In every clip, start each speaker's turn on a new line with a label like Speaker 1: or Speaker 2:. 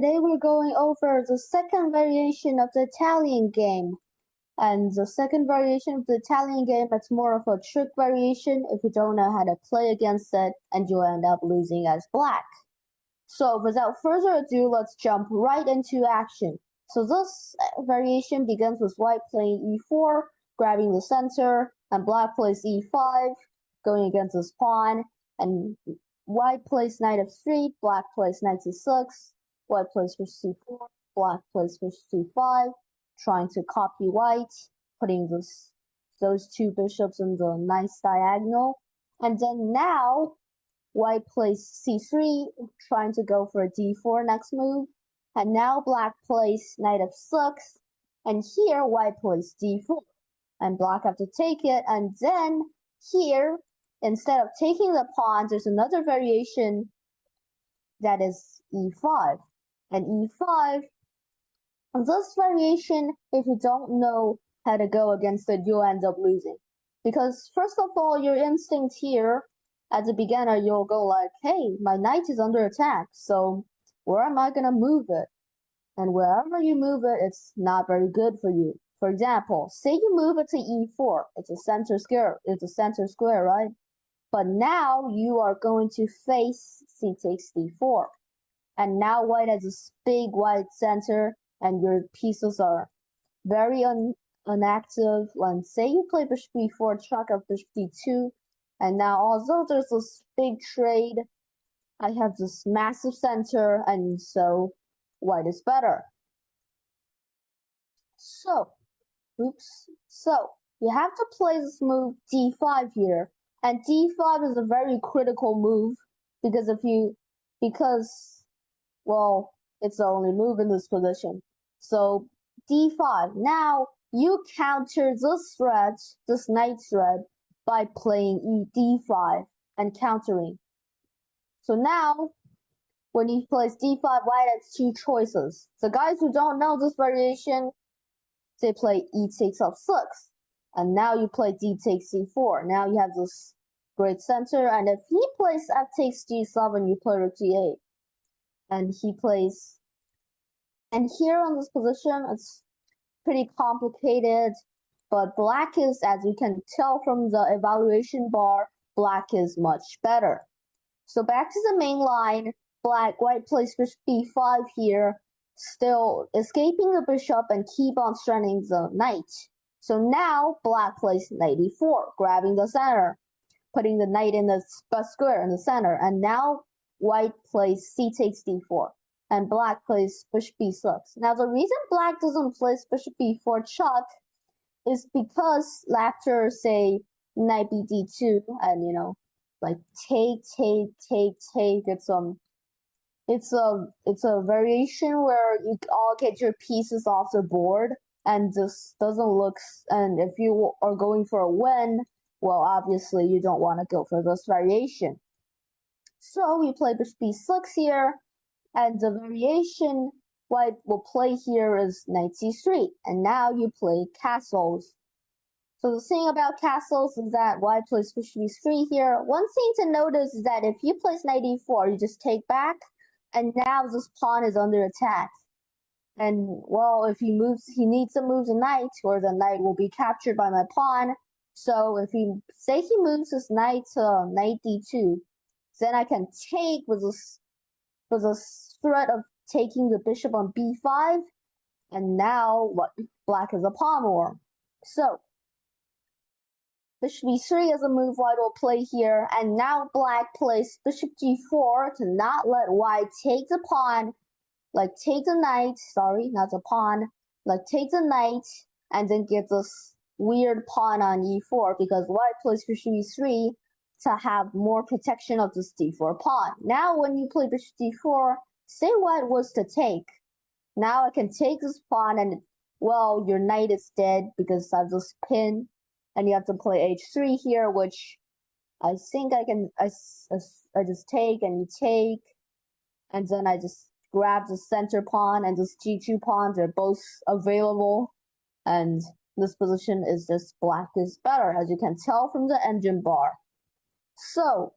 Speaker 1: Today we're going over the second variation of the Italian game. And the second variation of the Italian game, it's more of a trick variation if you don't know how to play against it and you'll end up losing as black. So without further ado, let's jump right into action. So this variation begins with white playing e4, grabbing the center, and black plays e5, going against this pawn, and white plays knight f3, black plays knight c6, white plays for c4, black plays for c5, trying to copy white, putting those two bishops in the nice diagonal. And then now, white plays c3, trying to go for a d4 next move. And now black plays knight f6, and here white plays d4. And black have to take it, and then here, instead of taking the pawn, there's another variation that is e5. And e5, this variation, if you don't know how to go against it, you'll end up losing. Because first of all, your instinct here, as a beginner, you'll go like, hey, my knight is under attack, so where am I going to move it? And wherever you move it, it's not very good for you. For example, say you move it to e4. It's a center square, right? But now you are going to face c takes d4. And now white has this big white center, and your pieces are very inactive. And say you play bishop b4, check out bishop d2, and now although there's this big trade, I have this massive center, and so white is better. So you have to play this move d5 here, and d5 is a very critical move well, it's the only move in this position. So d5. Now you counter this knight threat, by playing d5 and countering. So now, when he plays d5, white has two choices. The guys who don't know this variation, they play e takes f6. And now you play d takes c4. Now you have this great center, and if he plays f takes g7, you play rook g8. And here on this position, it's pretty complicated, but black is, as you can tell from the evaluation bar, black is much better. So back to the main line, white plays bishop b5 here, still escaping the bishop and keep on strengthening the knight. So now black plays knight e4, grabbing the center, putting the knight in the square in the center, and now white plays c takes d4, and black plays bishop b6. Now the reason black doesn't play bishop b4 check is because after, say, knight b d2, and like take, it's a variation where you all get your pieces off the board, and this doesn't look, and if you are going for a win, well, obviously you don't want to go for this variation. So we play bishop b6 here, and the variation white will play here is knight c3, and now you play castles. So the thing about castles is that white plays bishop b3 here. One thing to notice is that if you place knight e4, you just take back, and now this pawn is under attack. And well, if he needs to move the knight, or the knight will be captured by my pawn. So if he moves his knight to knight d2, then I can take with this threat of taking the bishop on b5, and now black is a pawn war. So bishop b3 is a move white will play here, and now black plays bishop g4 to not let white take the pawn, take the knight, not the pawn, take the knight, and then get this weird pawn on e4, because white plays bishop e3 to have more protection of this d4 pawn. Now when you play bishop d4, say white was to take. Now I can take this pawn, and well, your knight is dead because I have this pin, and you have to play h3 here, which I think I just take, and you take, and then I just grab the center pawn, and this g2 pawns are both available, and this position is just black is better, as you can tell from the engine bar. So,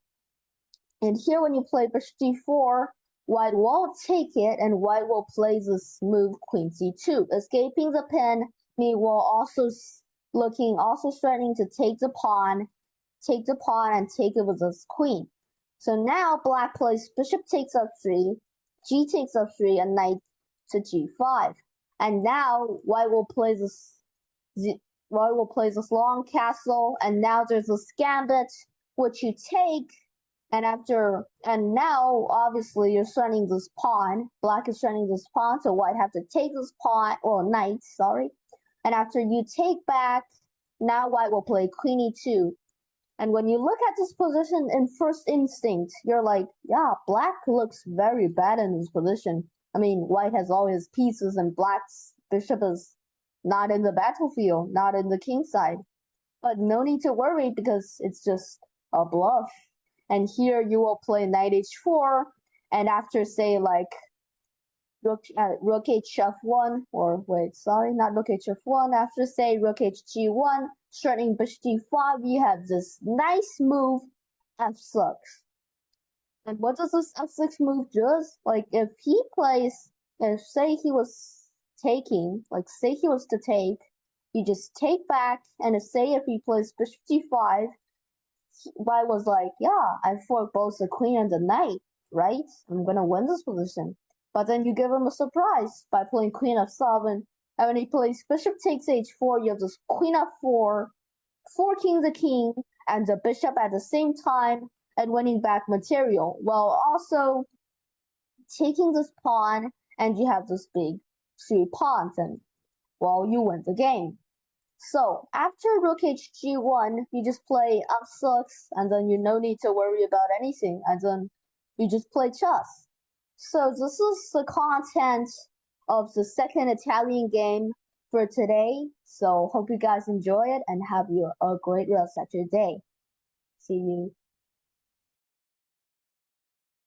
Speaker 1: and here when you play bishop d4, White won't take it, and white will play this move queen c2, escaping the pin. Meanwhile, also threatening to take the pawn and take it with his queen. So now black plays bishop takes f3, g takes f3, and knight to g5. And now white will play this long castle, and now there's this gambit which you take, and now obviously you're threatening this pawn. Black is threatening this pawn, so white have to take this pawn, or knight, sorry. And after you take back, now white will play queen e2. And when you look at this position in first instinct, you're like, yeah, black looks very bad in this position. I mean, white has all his pieces and black's bishop is not in the battlefield, not in the king side. But no need to worry because it's just a bluff. And here you will play knight h4, and after say like rook hf1, or wait, sorry, not rook hf1, after say rook hg1, threatening bishop d5, you have this nice move f6. And what does this f6 move do? Like if say he was taking, like say he was to take, you just take back, and if he plays bishop d5, white was like, yeah, I fork both the queen and the knight, right? I'm gonna win this position. But then you give him a surprise by playing queen f7, and when he plays bishop takes h4, you have this queen f4, forking the king and the bishop at the same time, and winning back material, while also taking this pawn, and you have this big 3 pawns, and well, you win the game. So after rook hg1, you just play f6, and then you no need to worry about anything, and then you just play chess. So this is the content of the second Italian game for today. So hope you guys enjoy it and have a great rest of your day. See you.